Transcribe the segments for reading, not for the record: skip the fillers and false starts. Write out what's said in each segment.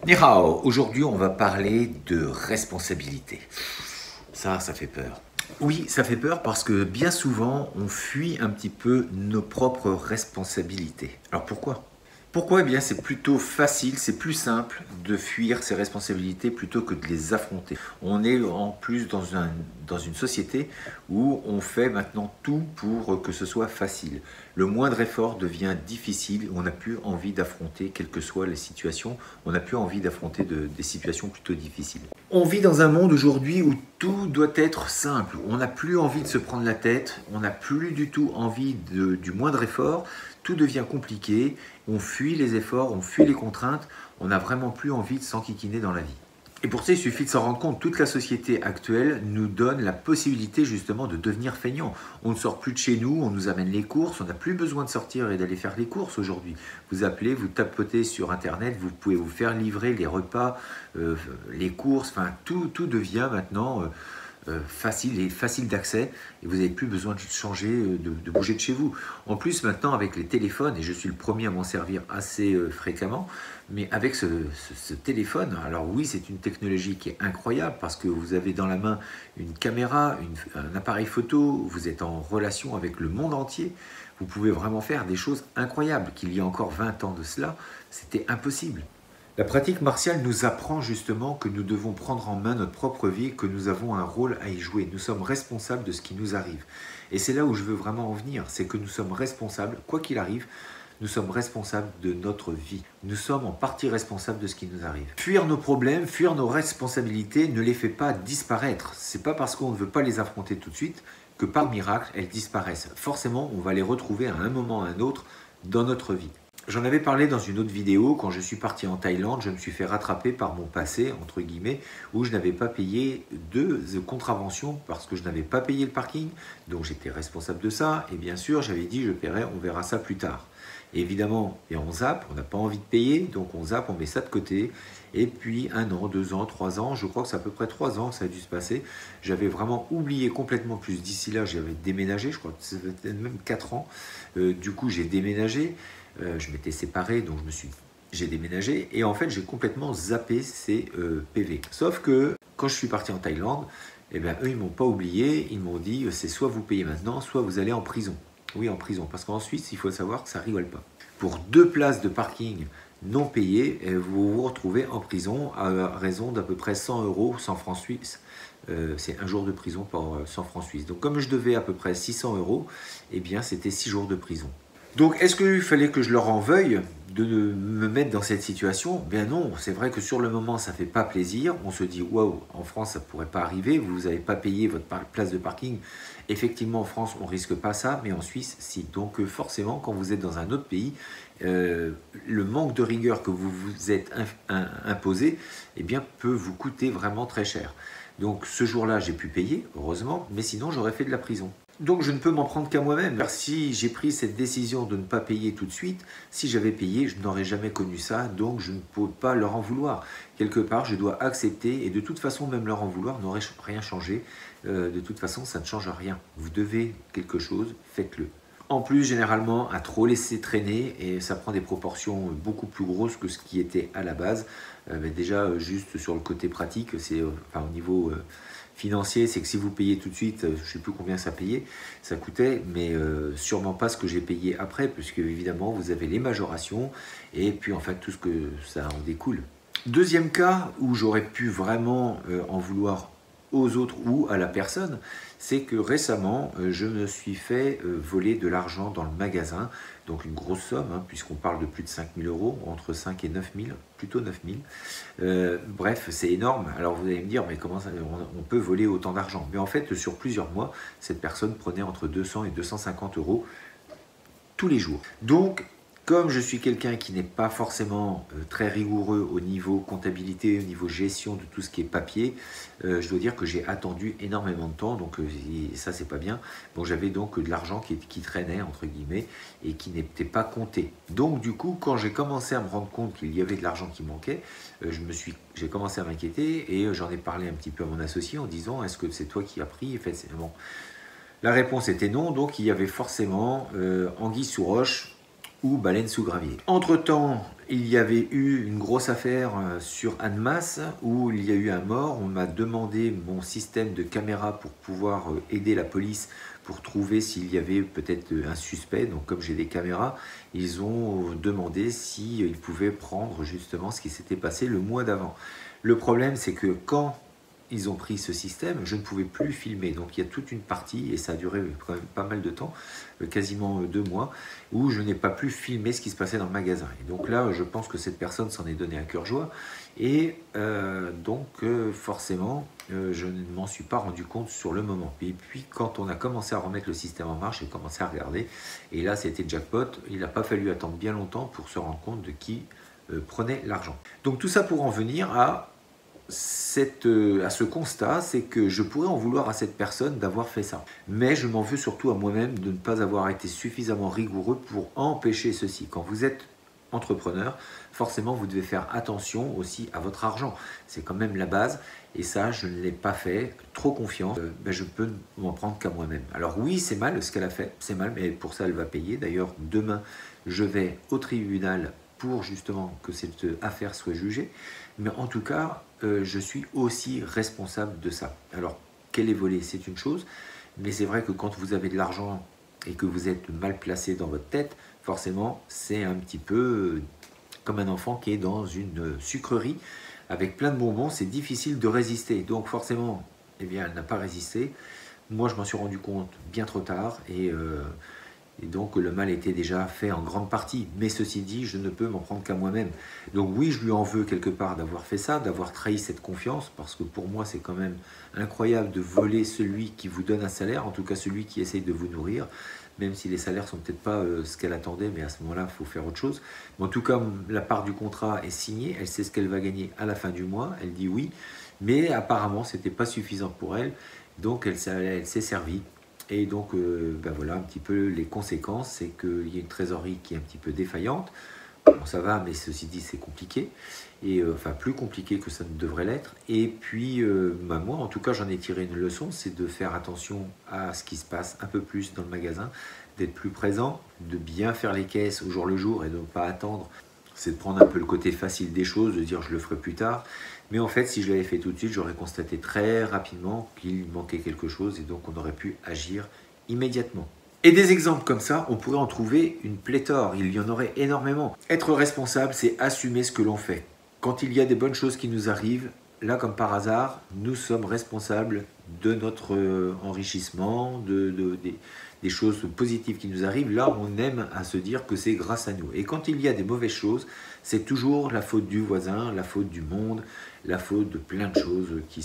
Ni hao, aujourd'hui on va parler de responsabilité. Ça fait peur. Oui, ça fait peur parce que bien souvent on fuit un petit peu nos propres responsabilités. Alors pourquoi? Pourquoi? Eh bien, c'est plutôt facile, c'est plus simple de fuir ses responsabilités plutôt que de les affronter. On est en plus dans une société où on fait maintenant tout pour que ce soit facile. Le moindre effort devient difficile, on n'a plus envie d'affronter, quelles que soient les situations, on n'a plus envie d'affronter des situations plutôt difficiles. On vit dans un monde aujourd'hui où tout doit être simple, on n'a plus envie de se prendre la tête, on n'a plus du tout envie du moindre effort, tout devient compliqué, on fuit les efforts, on fuit les contraintes, on n'a vraiment plus envie de s'enquiquiner dans la vie. Et pour ça, il suffit de s'en rendre compte, toute la société actuelle nous donne la possibilité justement de devenir feignant. On ne sort plus de chez nous, on nous amène les courses, on n'a plus besoin de sortir et d'aller faire les courses aujourd'hui. Vous appelez, vous tapotez sur Internet, vous pouvez vous faire livrer les repas, les courses, enfin tout devient maintenant facile d'accès et vous n'avez plus besoin de changer, de bouger de chez vous. En plus maintenant avec les téléphones, et je suis le premier à m'en servir assez fréquemment, mais avec ce téléphone, alors oui c'est une technologie qui est incroyable parce que vous avez dans la main une caméra, un appareil photo, vous êtes en relation avec le monde entier, vous pouvez vraiment faire des choses incroyables qu'il y a encore 20 ans de cela, c'était impossible. La pratique martiale nous apprend justement que nous devons prendre en main notre propre vie, que nous avons un rôle à y jouer. Nous sommes responsables de ce qui nous arrive. Et c'est là où je veux vraiment en venir, c'est que nous sommes responsables, quoi qu'il arrive, nous sommes responsables de notre vie. Nous sommes en partie responsables de ce qui nous arrive. Fuir nos problèmes, fuir nos responsabilités ne les fait pas disparaître. C'est pas parce qu'on ne veut pas les affronter tout de suite que par miracle, elles disparaissent. Forcément, on va les retrouver à un moment ou à un autre dans notre vie. J'en avais parlé dans une autre vidéo, quand je suis parti en Thaïlande, je me suis fait rattraper par mon passé, entre guillemets, où je n'avais pas payé de contravention parce que je n'avais pas payé le parking, donc j'étais responsable de ça, et bien sûr j'avais dit je paierai, on verra ça plus tard. Et évidemment, et on zappe, on n'a pas envie de payer, donc on zappe, on met ça de côté, et puis 1 an, 2 ans, 3 ans, je crois que c'est à peu près 3 ans que ça a dû se passer, j'avais vraiment oublié complètement, plus d'ici là j'avais déménagé, je crois que c'était même 4 ans, du coup j'ai déménagé, je m'étais séparé, donc j'ai déménagé et en fait j'ai complètement zappé ces PV. Sauf que quand je suis parti en Thaïlande, eh bien, eux ils m'ont pas oublié, ils m'ont dit c'est soit vous payez maintenant, soit vous allez en prison. Oui, en prison, parce qu'en Suisse il faut savoir que ça rigole pas. Pour 2 places de parking non payées, vous vous retrouvez en prison à raison d'à peu près 100 €, 100 francs suisses. C'est 1 jour de prison pour 100 francs suisses. Donc comme je devais à peu près 600 €, eh bien c'était 6 jours de prison. Donc, est-ce qu'il fallait que je leur en veuille de me mettre dans cette situation? Ben non, c'est vrai que sur le moment, ça ne fait pas plaisir. On se dit, waouh, en France, ça ne pourrait pas arriver. Vous n'avez pas payé votre place de parking. Effectivement, en France, on ne risque pas ça, mais en Suisse, si. Donc, forcément, quand vous êtes dans un autre pays, le manque de rigueur que vous vous êtes imposé, eh bien, peut vous coûter vraiment très cher. Donc, ce jour-là, j'ai pu payer, heureusement, mais sinon, j'aurais fait de la prison. Donc je ne peux m'en prendre qu'à moi-même. Si j'ai pris cette décision de ne pas payer tout de suite, si j'avais payé, je n'aurais jamais connu ça, donc je ne peux pas leur en vouloir. Quelque part, je dois accepter, et de toute façon, même leur en vouloir n'aurait rien changé. De toute façon, ça ne change rien. Vous devez quelque chose, faites-le. En plus, généralement, à trop laisser traîner, et ça prend des proportions beaucoup plus grosses que ce qui était à la base. Mais déjà, juste sur le côté pratique, c'est au niveau financier, c'est que si vous payez tout de suite, je ne sais plus combien ça coûtait, mais sûrement pas ce que j'ai payé après, puisque évidemment, vous avez les majorations, et puis en fait, tout ce que ça en découle. Deuxième cas où j'aurais pu vraiment en vouloir aux autres ou à la personne, c'est que récemment, je me suis fait voler de l'argent dans le magasin, donc une grosse somme, hein, puisqu'on parle de plus de 5 000 €, entre 5 et 9 000, plutôt 9 000. Bref, c'est énorme. Alors vous allez me dire, mais comment ça, on peut voler autant d'argent? Mais en fait, sur plusieurs mois, cette personne prenait entre 200 et 250 € tous les jours. Donc, comme je suis quelqu'un qui n'est pas forcément très rigoureux au niveau comptabilité, au niveau gestion de tout ce qui est papier, je dois dire que j'ai attendu énormément de temps, donc ça c'est pas bien. Bon, j'avais donc de l'argent qui traînait entre guillemets et qui n'était pas compté. Donc du coup, quand j'ai commencé à me rendre compte qu'il y avait de l'argent qui manquait, j'ai commencé à m'inquiéter et j'en ai parlé un petit peu à mon associé en disant est-ce que c'est toi qui as pris? En fait, bon. La réponse était non, donc il y avait forcément anguille sous roche ou baleine sous gravier. Entre-temps, il y avait eu une grosse affaire sur Annemasse où il y a eu un mort. On m'a demandé mon système de caméra pour pouvoir aider la police pour trouver s'il y avait peut-être un suspect. Donc comme j'ai des caméras, ils ont demandé s'ils pouvaient prendre justement ce qui s'était passé le mois d'avant. Le problème, c'est que quand ils ont pris ce système, je ne pouvais plus filmer. Donc il y a toute une partie, et ça a duré quand même pas mal de temps, quasiment 2 mois, où je n'ai pas pu filmer ce qui se passait dans le magasin. Et donc là, je pense que cette personne s'en est donné à cœur joie. Et forcément, je ne m'en suis pas rendu compte sur le moment. Et puis quand on a commencé à remettre le système en marche, j'ai commencé à regarder. Et là, c'était jackpot. Il n'a pas fallu attendre bien longtemps pour se rendre compte de qui prenait l'argent. Donc tout ça pour en venir à ce constat, c'est que je pourrais en vouloir à cette personne d'avoir fait ça. Mais je m'en veux surtout à moi-même de ne pas avoir été suffisamment rigoureux pour empêcher ceci. Quand vous êtes entrepreneur, forcément vous devez faire attention aussi à votre argent. C'est quand même la base. Et ça, je ne l'ai pas fait. Trop confiant, je peux m'en prendre qu'à moi-même. Alors oui, c'est mal ce qu'elle a fait. C'est mal, mais pour ça, elle va payer. D'ailleurs, demain, je vais au tribunal pour justement que cette affaire soit jugée. Mais en tout cas, je suis aussi responsable de ça. Alors, qu'elle est volée, c'est une chose, mais c'est vrai que quand vous avez de l'argent et que vous êtes mal placé dans votre tête, forcément, c'est un petit peu comme un enfant qui est dans une sucrerie avec plein de bonbons, c'est difficile de résister. Donc forcément, eh bien, elle n'a pas résisté. Moi, je m'en suis rendu compte bien trop tard et donc le mal était déjà fait en grande partie. Mais ceci dit, je ne peux m'en prendre qu'à moi-même. Donc oui, je lui en veux quelque part d'avoir fait ça, d'avoir trahi cette confiance, parce que pour moi, c'est quand même incroyable de voler celui qui vous donne un salaire, en tout cas celui qui essaye de vous nourrir, même si les salaires sont peut-être pas ce qu'elle attendait, mais à ce moment-là, il faut faire autre chose. Mais en tout cas, la part du contrat est signée, elle sait ce qu'elle va gagner à la fin du mois, elle dit oui, mais apparemment, ce n'était pas suffisant pour elle, donc elle s'est servie. Et donc, voilà un petit peu les conséquences, c'est qu'il y a une trésorerie qui est un petit peu défaillante. Bon, ça va, mais ceci dit, c'est compliqué. Et enfin, plus compliqué que ça ne devrait l'être. Et puis, moi, en tout cas, j'en ai tiré une leçon, c'est de faire attention à ce qui se passe un peu plus dans le magasin, d'être plus présent, de bien faire les caisses au jour le jour et de ne pas attendre. C'est de prendre un peu le côté facile des choses, de dire je le ferai plus tard. Mais en fait, si je l'avais fait tout de suite, j'aurais constaté très rapidement qu'il manquait quelque chose et donc on aurait pu agir immédiatement. Et des exemples comme ça, on pourrait en trouver une pléthore, il y en aurait énormément. Être responsable, c'est assumer ce que l'on fait. Quand il y a des bonnes choses qui nous arrivent, là comme par hasard, nous sommes responsables de notre enrichissement, des choses positives qui nous arrivent. Là, on aime à se dire que c'est grâce à nous. Et quand il y a des mauvaises choses, c'est toujours la faute du voisin, la faute du monde, la faute de plein de choses qui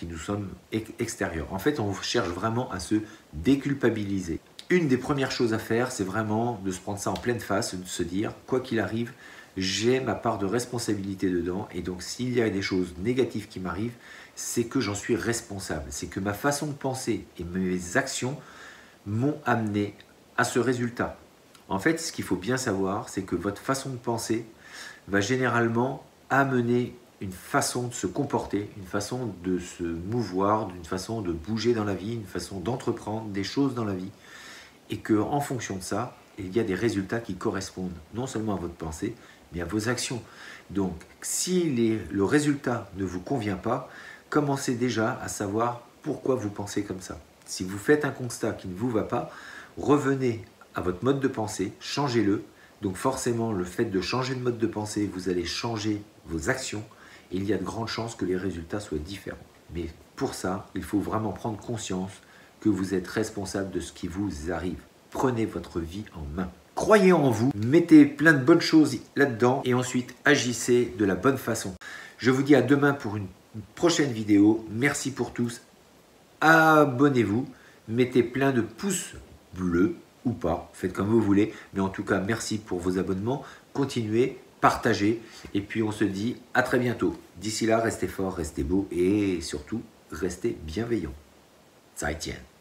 nous sommes extérieures. En fait, on cherche vraiment à se déculpabiliser. Une des premières choses à faire, c'est vraiment de se prendre ça en pleine face, de se dire, quoi qu'il arrive, j'ai ma part de responsabilité dedans. Et donc, s'il y a des choses négatives qui m'arrivent, c'est que j'en suis responsable. C'est que ma façon de penser et mes actions m'ont amené à ce résultat. En fait, ce qu'il faut bien savoir, c'est que votre façon de penser va généralement amener une façon de se comporter, une façon de se mouvoir, une façon de bouger dans la vie, une façon d'entreprendre des choses dans la vie. Et qu'en fonction de ça, il y a des résultats qui correspondent non seulement à votre pensée, mais à vos actions. Donc, si le résultat ne vous convient pas, commencez déjà à savoir pourquoi vous pensez comme ça. Si vous faites un constat qui ne vous va pas, revenez à votre mode de pensée, changez-le. Donc forcément, le fait de changer de mode de pensée, vous allez changer vos actions et il y a de grandes chances que les résultats soient différents. Mais pour ça, il faut vraiment prendre conscience que vous êtes responsable de ce qui vous arrive. Prenez votre vie en main. Croyez en vous, mettez plein de bonnes choses là-dedans et ensuite agissez de la bonne façon. Je vous dis à demain pour une prochaine vidéo. Merci pour tous. Abonnez-vous, mettez plein de pouces bleus ou pas, faites comme vous voulez. Mais en tout cas, merci pour vos abonnements. Continuez, partagez et puis on se dit à très bientôt. D'ici là, restez forts, restez beaux et surtout, restez bienveillants. 再见。